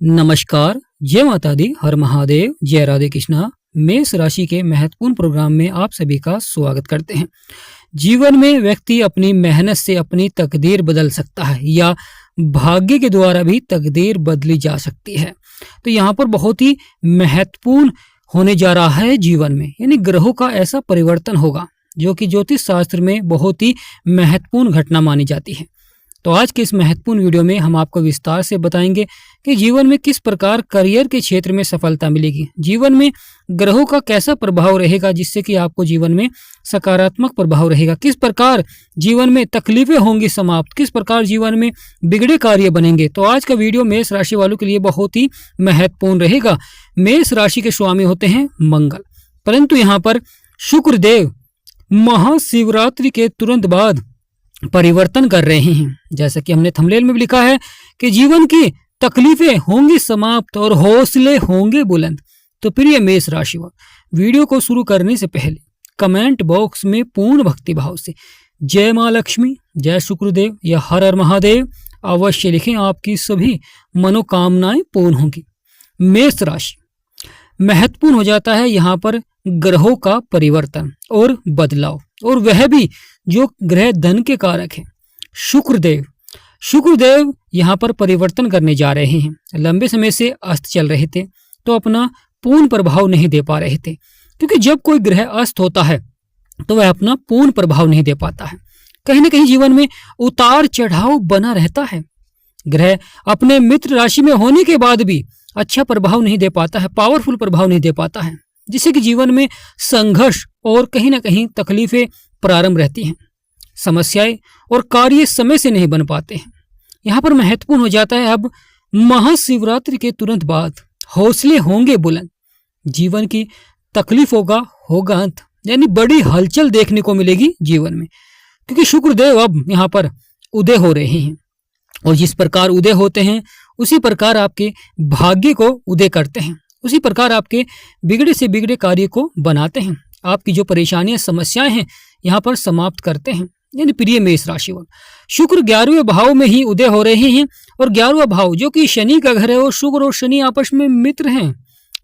नमस्कार, जय माता दी, हर महादेव, जय राधे कृष्णा। मेष राशि के महत्वपूर्ण प्रोग्राम में आप सभी का स्वागत करते हैं। जीवन में व्यक्ति अपनी मेहनत से अपनी तकदीर बदल सकता है या भाग्य के द्वारा भी तकदीर बदली जा सकती है। तो यहाँ पर बहुत ही महत्वपूर्ण होने जा रहा है जीवन में, यानी ग्रहों का ऐसा परिवर्तन होगा जो कि ज्योतिष शास्त्र में बहुत ही महत्वपूर्ण घटना मानी जाती है। तो आज के इस महत्वपूर्ण वीडियो में हम आपको विस्तार से बताएंगे कि जीवन में किस प्रकार करियर के क्षेत्र में सफलता मिलेगी, जीवन में ग्रहों का कैसा प्रभाव रहेगा जिससे कि आपको जीवन में सकारात्मक प्रभाव रहेगा, किस प्रकार जीवन में तकलीफें होंगी समाप्त, किस प्रकार जीवन में बिगड़े कार्य बनेंगे। तो आज का वीडियो मेष राशि वालों के लिए बहुत ही महत्वपूर्ण रहेगा। मेष राशि के स्वामी होते हैं मंगल, परंतु यहाँ पर शुक्र देव महाशिवरात्रि के तुरंत बाद परिवर्तन कर रहे हैं। जैसा कि हमने थंबनेल में भी लिखा है कि जीवन की तकलीफें होंगी समाप्त और हौसले होंगे बुलंद। तो प्रिय मेष राशि वाले, वीडियो को शुरू करने से पहले कमेंट बॉक्स में पूर्ण भक्ति भाव से जय मां लक्ष्मी, जय शुक्रदेव या हर हर महादेव अवश्य लिखें, आपकी सभी मनोकामनाएं पूर्ण होंगी। मेष राशि महत्वपूर्ण हो जाता है यहाँ पर ग्रहों का परिवर्तन और बदलाव, और वह भी जो ग्रह धन के कारक हैं। शुक्रदेव यहाँ पर परिवर्तन करने जा रहे हैं। लंबे समय से अस्त चल रहे थे तो अपना पूर्ण प्रभाव नहीं दे पा रहे थे, क्योंकि जब कोई ग्रह अस्त होता है तो वह अपना पूर्ण प्रभाव नहीं दे पाता है। कहीं ना कहीं जीवन में उतार चढ़ाव बना रहता है। ग्रह अपने मित्र राशि में होने के बाद भी अच्छा प्रभाव नहीं दे पाता है, पावरफुल प्रभाव नहीं दे पाता है, जिससे कि जीवन में संघर्ष और कहीं ना कहीं तकलीफें प्रारंभ रहती हैं। समस्याएं और कार्य समय से नहीं बन पाते हैं। यहाँ पर महत्वपूर्ण हो जाता है अब महाशिवरात्रि के तुरंत बाद हौसले होंगे बुलंद, जीवन की तकलीफों का होगा अंत, यानी बड़ी हलचल देखने को मिलेगी जीवन में, क्योंकि शुक्रदेव अब यहाँ पर उदय हो रहे हैं, और जिस प्रकार उदय होते हैं उसी प्रकार आपके भाग्य को उदय करते हैं, उसी प्रकार आपके बिगड़े से बिगड़े कार्य को बनाते हैं, आपकी जो परेशानियां समस्याएं हैं यहाँ पर समाप्त करते हैं। यानी प्रिय मेष राशि वाले, शुक्र 11वें भाव में ही उदय हो रहे हैं, और 11वां भाव जो कि शनि का घर है, और शुक्र और शनि आपस में मित्र हैं।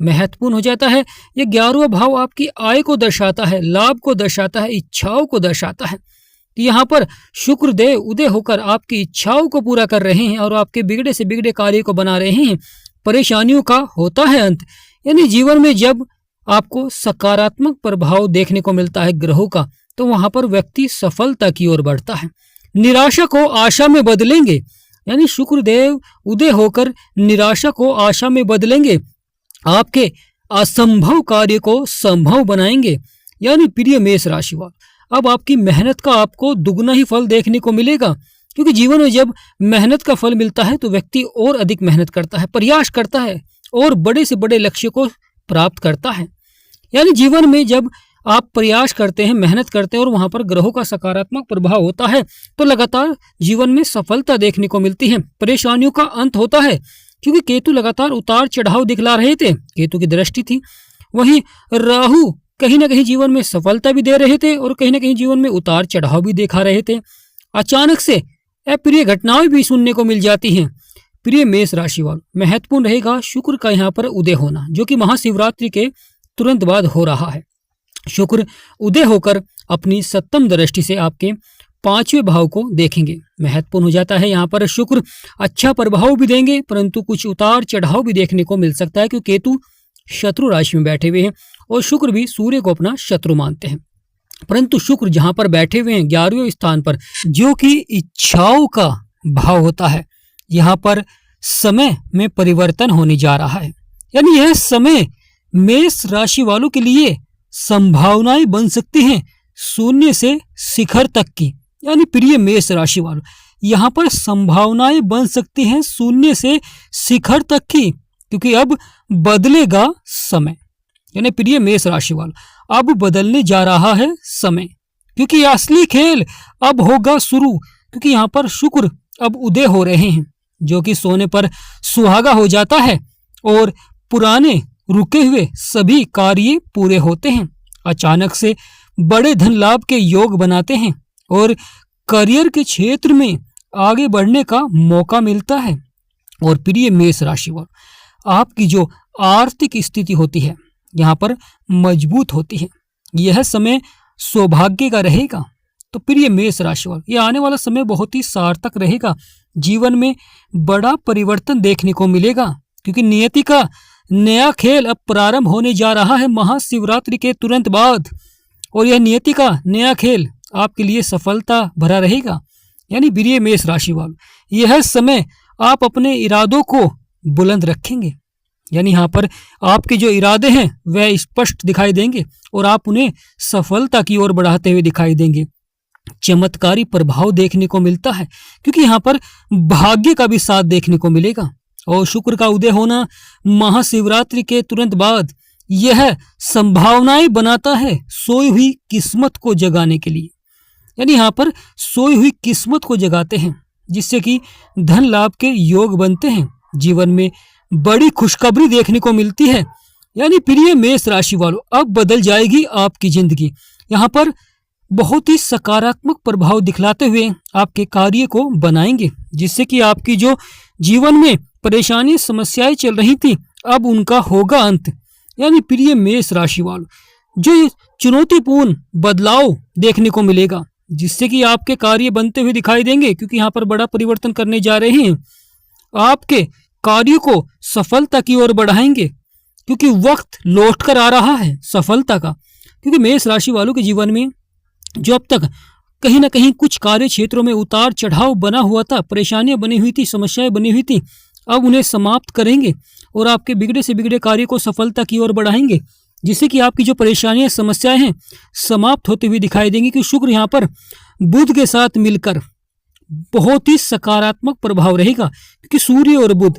महत्वपूर्ण हो जाता है ये 11वां भाव आपकी आय को दर्शाता है, लाभ को दर्शाता है, इच्छाओं को दर्शाता है। तो यहाँ पर शुक्र देव उदय होकर आपकी इच्छाओं को पूरा कर रहे हैं और आपके बिगड़े से बिगड़े कार्य को बना रहे हैं। परेशानियों का होता है अंत, यानी जीवन में जब आपको सकारात्मक प्रभाव देखने को मिलता है ग्रहों का, तो वहां पर व्यक्ति सफलता की ओर बढ़ता है। निराशा को आशा में बदलेंगे, यानी शुक्रदेव उदय होकर निराशा को आशा में बदलेंगे, आपके असंभव कार्य को संभव बनाएंगे। यानी प्रिय मेष राशि वाले, अब आपकी मेहनत का आपको दुगना ही फल देखने को मिलेगा, क्योंकि जीवन में जब मेहनत का फल मिलता है तो व्यक्ति और अधिक मेहनत करता है, प्रयास करता है और बड़े से बड़े लक्ष्य को प्राप्त करता है। यानी जीवन में जब आप प्रयास करते हैं, मेहनत करते हैं और वहां पर ग्रहों का सकारात्मक प्रभाव होता है तो लगातार जीवन में सफलता देखने को मिलती है। परेशानियों का अंत होता है, क्योंकि केतु लगातार उतार चढ़ाव दिखला रहे थे, केतु की दृष्टि थी। वहीं राहु कहीं ना कहीं जीवन में सफलता भी दे रहे थे और कहीं ना कहीं जीवन में उतार चढ़ाव भी दिखा रहे थे। अचानक से अप्रिय घटनाएं भी सुनने को मिल जाती हैं। प्रिय मेष राशि वालों, महत्वपूर्ण रहेगा शुक्र का यहाँ पर उदय होना, जो कि महाशिवरात्रि के तुरंत बाद हो रहा है। शुक्र उदय होकर अपनी सप्तम दृष्टि से आपके 5वें भाव को देखेंगे। महत्वपूर्ण हो जाता है यहाँ पर शुक्र अच्छा प्रभाव भी देंगे, परंतु कुछ उतार चढ़ाव भी देखने को मिल सकता है, क्योंकि केतु शत्रु राशि में बैठे हुए हैं और शुक्र भी सूर्य को अपना शत्रु मानते हैं। परंतु शुक्र जहां पर बैठे हुए हैं 11वें स्थान पर, जो कि इच्छाओं का भाव होता है, यहाँ पर समय में परिवर्तन होने जा रहा है। यानी यह समय मेष राशि वालों के लिए संभावनाएं बन सकती हैं शून्य से शिखर तक की। यानी प्रिय मेष राशि वालों, यहाँ पर संभावनाएं बन सकती हैं शून्य से शिखर तक की, क्योंकि अब बदलेगा समय। यानी प्रिय मेष राशि वालों, अब बदलने जा रहा है समय, क्योंकि असली खेल अब होगा शुरू, क्योंकि यहाँ पर शुक्र अब उदय हो रहे हैं, जो कि सोने पर सुहागा हो जाता है और पुराने रुके हुए सभी कार्य पूरे होते हैं। अचानक से बड़े धन लाभ के योग बनाते हैं और करियर के क्षेत्र में आगे बढ़ने का मौका मिलता है। और प्रिय मेष राशि वालों, आपकी जो आर्थिक स्थिति होती है यहाँ पर मजबूत होती है। यह समय सौभाग्य का रहेगा। तो प्रिय मेष राशि वालों, यह आने वाला समय बहुत ही सार्थक रहेगा। जीवन में बड़ा परिवर्तन देखने को मिलेगा, क्योंकि नियति का नया खेल अब प्रारंभ होने जा रहा है महाशिवरात्रि के तुरंत बाद। और यह नियति का नया खेल आपके लिए सफलता भरा रहेगा। यानी प्रिय मेष राशि वालों, यह समय आप अपने इरादों को बुलंद रखेंगे। यानी यहाँ पर आपके जो इरादे हैं वह स्पष्ट दिखाई देंगे और आप उन्हें सफलता की ओर बढ़ाते हुए दिखाई देंगे। चमत्कारी प्रभाव देखने को मिलता है, क्योंकि यहाँ पर भाग्य का भी साथ देखने को मिलेगा। और शुक्र का उदय होना महाशिवरात्रि के तुरंत बाद यह संभावनाएं बनाता है सोई हुई किस्मत को जगाने के लिए। यानी यहाँ पर सोई हुई किस्मत को जगाते हैं, जिससे कि धन लाभ के योग बनते हैं। जीवन में बड़ी खुशखबरी देखने को मिलती है। यानी प्रिय मेष राशि वालों, अब बदल जाएगी आपकी जिंदगी। यहाँ पर बहुत ही सकारात्मक प्रभाव दिखलाते हुए आपके कार्य को बनाएंगे, जिससे कि आपकी जो जीवन में परेशानी समस्याएं चल रही थी अब उनका होगा अंत। यानी प्रिय मेष राशि वालों, जो चुनौतीपूर्ण बदलाव देखने को मिलेगा, जिससे कि आपके कार्य बनते हुए दिखाई देंगे, क्योंकि यहाँ पर बड़ा परिवर्तन करने जा रहे हैं। आपके कार्य को सफलता की ओर बढ़ाएंगे, क्योंकि वक्त लौट कर आ रहा है सफलता का। क्योंकि मेष राशि वालों के जीवन में जो अब तक कहीं ना कहीं कुछ कार्य क्षेत्रों में उतार चढ़ाव बना हुआ था, परेशानियां बनी हुई थी, समस्याएं बनी हुई थी, अब उन्हें समाप्त करेंगे और आपके बिगड़े से बिगड़े कार्य को सफलता की ओर बढ़ाएंगे, जिससे कि आपकी जो परेशानियां समस्याएं हैं समाप्त होते हुए दिखाई देंगी। कि शुक्र यहाँ पर बुध के साथ मिलकर बहुत ही सकारात्मक प्रभाव रहेगा, क्योंकि सूर्य और बुध,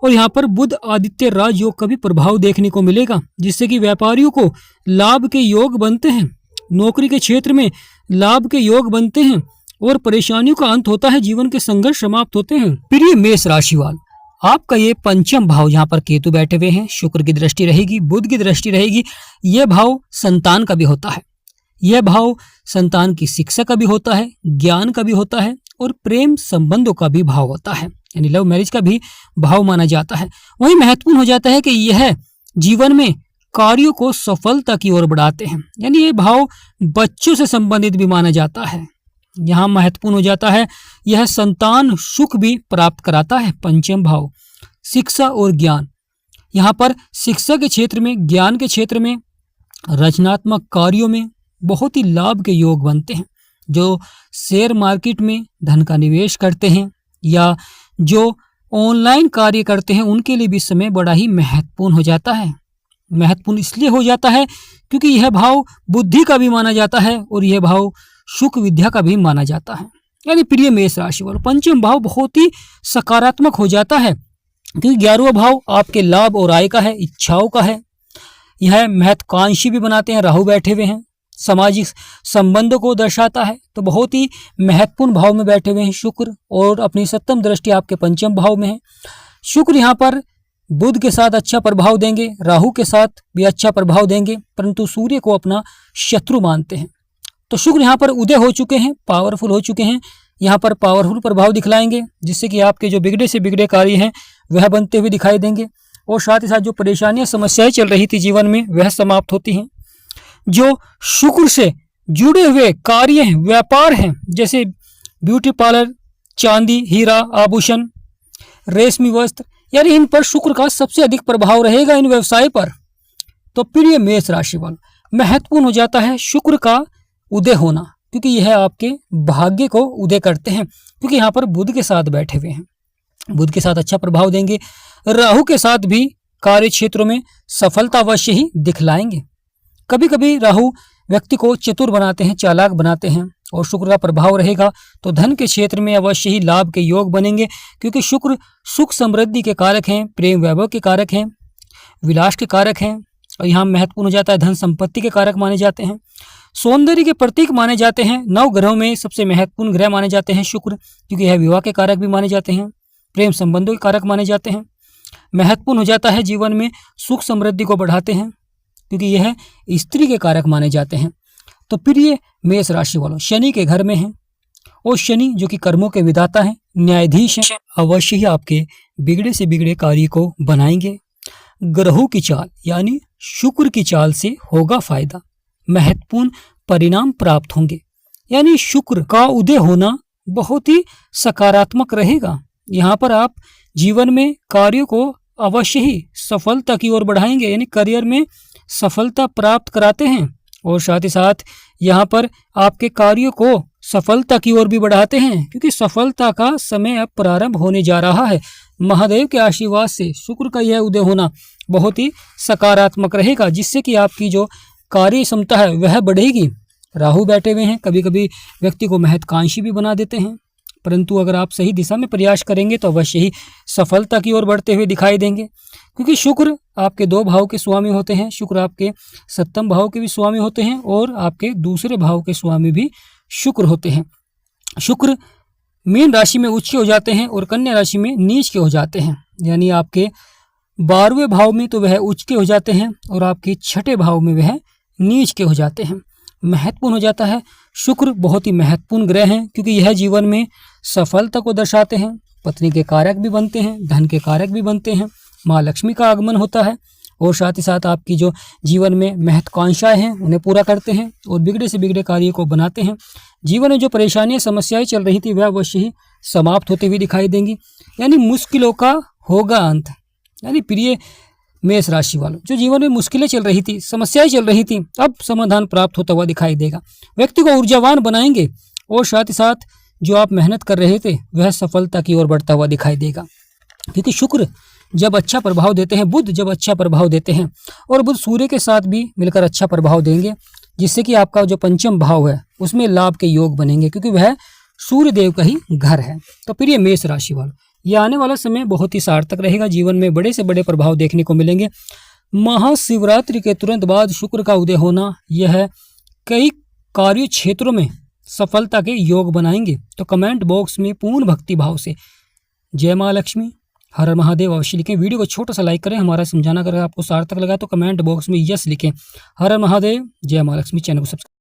और यहाँ पर बुध आदित्य राजयोग का भी प्रभाव देखने को मिलेगा, जिससे कि व्यापारियों को लाभ के योग बनते हैं, नौकरी के क्षेत्र में लाभ के योग बनते हैं और परेशानियों का अंत होता है, जीवन के संघर्ष समाप्त होते हैं। प्रिय मेष राशि वालों, आपका ये पंचम भाव यहाँ पर केतु बैठे हुए हैं, शुक्र की दृष्टि रहेगी, बुध की दृष्टि रहेगी। यह भाव संतान का भी होता है, यह भाव संतान की शिक्षा का भी होता है, ज्ञान का भी होता है और प्रेम संबंधों का भी भाव होता है, यानी लव मैरिज का भी भाव माना जाता है। वही महत्वपूर्ण हो जाता है कि यह जीवन में कार्यों को सफलता की ओर बढ़ाते हैं। यानी ये भाव बच्चों से संबंधित भी माना जाता है। यहाँ महत्वपूर्ण हो जाता है, यह संतान सुख भी प्राप्त कराता है। पंचम भाव शिक्षा और ज्ञान, यहाँ पर शिक्षा के क्षेत्र में, ज्ञान के क्षेत्र में, रचनात्मक कार्यों में बहुत ही लाभ के योग बनते हैं। जो शेयर मार्केट में धन का निवेश करते हैं या जो ऑनलाइन कार्य करते हैं, उनके लिए भी समय बड़ा ही महत्वपूर्ण हो जाता है। महत्वपूर्ण इसलिए हो जाता है क्योंकि यह भाव बुद्धि का भी माना जाता है और यह भाव सुख विद्या का भी माना जाता है। यानी प्रिय मेष राशि वालों, पंचम भाव बहुत ही सकारात्मक हो जाता है, क्योंकि 11वां भाव आपके लाभ और आय का है, इच्छाओं का है। यह महत्वाकांक्षी भी बनाते हैं, राहु बैठे हुए हैं, सामाजिक संबंधों को दर्शाता है। तो बहुत ही महत्वपूर्ण भाव में बैठे हुए हैं शुक्र, और अपनी सप्तम दृष्टि आपके पंचम भाव में है। शुक्र यहाँ पर बुध के साथ अच्छा प्रभाव देंगे, राहु के साथ भी अच्छा प्रभाव देंगे, परंतु सूर्य को अपना शत्रु मानते हैं। तो शुक्र यहाँ पर उदय हो चुके हैं, पावरफुल हो चुके हैं, यहाँ पर पावरफुल प्रभाव दिखलाएंगे, जिससे कि आपके जो बिगड़े से बिगड़े कार्य हैं वह बनते हुए दिखाई देंगे, और साथ ही साथ जो परेशानियां समस्याएं चल रही थी जीवन में वह समाप्त होती हैं। जो शुक्र से जुड़े हुए कार्य हैं, व्यापार हैं, जैसे ब्यूटी पार्लर, चांदी, हीरा, आभूषण, रेशमी वस्त्र, यानी इन पर शुक्र का सबसे अधिक प्रभाव रहेगा, इन व्यवसाय पर। तो प्रिय मेष राशि वालों, महत्वपूर्ण हो जाता है शुक्र का उदय होना, क्योंकि यह आपके भाग्य को उदय करते हैं, क्योंकि यहाँ पर बुध के साथ बैठे हुए हैं। बुध के साथ अच्छा प्रभाव देंगे, राहु के साथ भी कार्य क्षेत्रों में सफलता अवश्य ही दिखलाएंगे। कभी कभी राहु व्यक्ति को चतुर बनाते हैं, चालाक बनाते हैं, और शुक्र का प्रभाव रहेगा तो धन के क्षेत्र में अवश्य ही लाभ के योग बनेंगे, क्योंकि शुक्र सुख समृद्धि के कारक हैं, प्रेम वैभव के कारक हैं, विलास के कारक हैं, और यहाँ महत्वपूर्ण हो जाता है धन संपत्ति के कारक माने जाते हैं, सौंदर्य के प्रतीक माने जाते हैं। 9 ग्रहों में सबसे महत्वपूर्ण ग्रह माने जाते हैं शुक्र, क्योंकि यह विवाह के कारक भी माने जाते हैं, प्रेम संबंधों के कारक माने जाते हैं। महत्वपूर्ण हो जाता है, जीवन में सुख समृद्धि को बढ़ाते हैं, क्योंकि यह स्त्री के कारक माने जाते हैं। तो प्रिय मेष राशि वालों, शनि के घर में हैं, और शनि जो कि कर्मों के विधाता हैं, न्यायाधीश हैं, अवश्य ही आपके बिगड़े से बिगड़े कार्य को बनाएंगे। ग्रहों की चाल यानी शुक्र की चाल से होगा फायदा, महत्वपूर्ण परिणाम प्राप्त होंगे। यानी शुक्र का उदय होना बहुत ही सकारात्मक रहेगा। यहाँ पर आप जीवन में कार्यों को अवश्य ही सफलता की ओर बढ़ाएंगे, यानी करियर में सफलता प्राप्त कराते हैं। और साथ ही साथ यहाँ पर आपके कार्यों को सफलता की ओर भी बढ़ाते हैं, क्योंकि सफलता का समय अब प्रारंभ होने जा रहा है। महादेव के आशीर्वाद से शुक्र का यह उदय होना बहुत ही सकारात्मक रहेगा, जिससे कि आपकी जो कार्य क्षमता है वह बढ़ेगी। राहु बैठे हुए हैं, कभी कभी व्यक्ति को महत्वाकांक्षी भी बना देते हैं, परंतु अगर आप सही दिशा में प्रयास करेंगे तो अवश्य ही सफलता की ओर बढ़ते हुए दिखाई देंगे, क्योंकि शुक्र आपके 2 भाव के स्वामी होते हैं। शुक्र आपके 7वें भाव के भी स्वामी होते हैं और आपके दूसरे भाव के स्वामी भी शुक्र होते हैं। शुक्र मीन राशि में उच्च हो जाते हैं और कन्या राशि में नीच के हो जाते हैं, यानी आपके 12वें भाव में तो वह उच्च के हो जाते हैं और आपके 6ठे भाव में वह नीच के हो जाते हैं। महत्वपूर्ण हो जाता है। शुक्र बहुत ही महत्वपूर्ण ग्रह हैं, क्योंकि यह जीवन में सफलता को दर्शाते हैं, पत्नी के कारक भी बनते हैं, धन के कारक भी बनते हैं, माँ लक्ष्मी का आगमन होता है और साथ ही साथ आपकी जो जीवन में महत्वाकांक्षाएं हैं उन्हें पूरा करते हैं और बिगड़े से बिगड़े कार्य को बनाते हैं। जीवन में जो परेशानियां समस्याएं चल रही थी वह अवश्य ही समाप्त होते हुए दिखाई देंगी, यानी मुश्किलों का होगा अंत। यानी प्रिय मेष राशि वालों, जो जीवन में मुश्किलें चल रही थी, समस्याएं चल रही थी, अब समाधान प्राप्त होता हुआ दिखाई देगा। व्यक्ति को ऊर्जावान बनाएंगे और साथ ही साथ जो आप मेहनत कर रहे थे वह सफलता की ओर बढ़ता हुआ दिखाई देगा, क्योंकि शुक्र जब अच्छा प्रभाव देते हैं, बुध जब अच्छा प्रभाव देते हैं और बुध सूर्य के साथ भी मिलकर अच्छा प्रभाव देंगे, जिससे कि आपका जो 5वां भाव है उसमें लाभ के योग बनेंगे, क्योंकि वह सूर्य देव का ही घर है। तो प्रिय मेष राशि वालों, यह आने वाला समय बहुत ही सार्थक रहेगा। जीवन में बड़े से बड़े प्रभाव देखने को मिलेंगे। महाशिवरात्रि के तुरंत बाद शुक्र का उदय होना यह कई कार्य क्षेत्रों में सफलता के योग बनाएंगे। तो कमेंट बॉक्स में पूर्ण भक्ति भाव से जय माँ लक्ष्मी, हर हर महादेव अवश्य लिखें। वीडियो को छोटा सा लाइक करें। हमारा समझाना अगर आपको सार्थक लगा तो कमेंट बॉक्स में यस लिखें। हर हर महादेव, जय माँ लक्ष्मी। चैनल को सब्सक्राइब